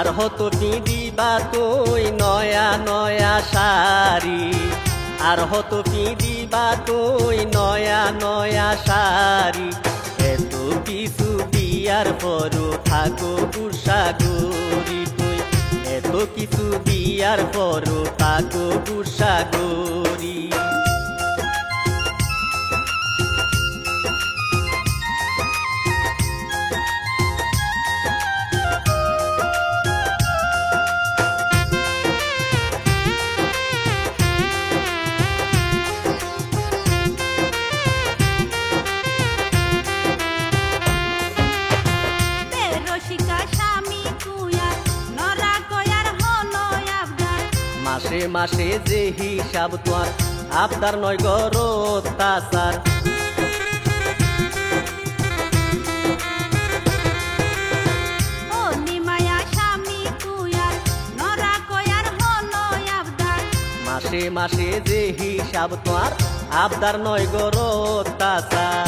আর হতো পিঁধিবা তুই নয়া নয়া শাড়ি, আর হতো পিঁধিবা তুই নয়া নয়া শাড়ি। এত কিছু দিয়ার পরও থাকো গুসাগরি তুই, এত কিছু দিয়ার পরও থাকো গুসাগরি। মাসে মাসে যে হিসাব তোর আবদার নয় গর অত্যাচার। মাসে মাসে যে হিসাব তোর আবদার নয় গর অত্যাচার।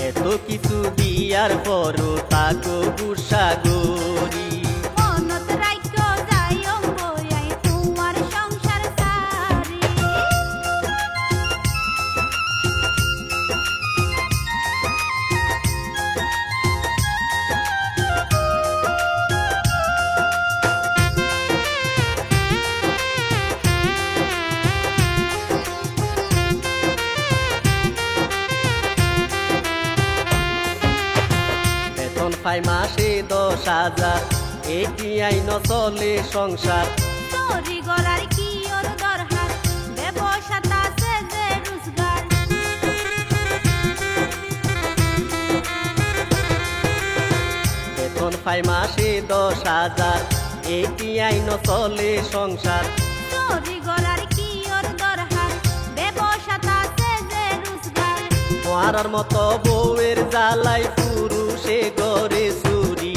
এত কিছু দিয়ার পরও থাকো গুসাগরি। পাই মাসে 10,000, এটি আইন চলে সংসার। বেতন পাই মাসে 10,000, এটি আইন চলে সংসার। মারার মতো বউয়ের জ্বালাই পুরুষে গড়ে চুরি।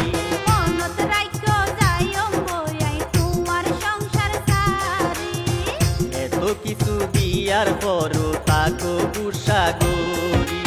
এত কিছু দিয়ার পরও থাকো গুসাগরি।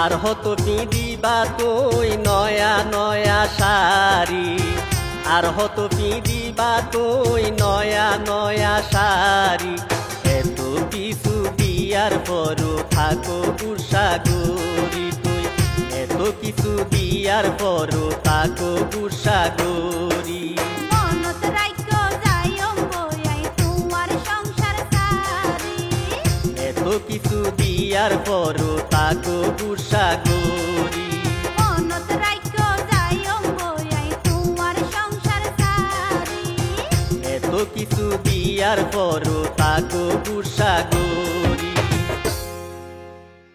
আর হতো পিঁধিবা তুই নয়া নয়া শাড়ি, আর হতো পিঁধিবা তুই নয়া নয়া শাড়ি। এত কিছু দিয়ার পরও থাকো গুসাগরি তুই, এত কিছু দিয়ার পরও থাকো গুসাগরি। এত কিছু দিয়ার পরও থাকো গুসাগরি। এত কিছু দিয়ার পরও থাকো গুসাগরি।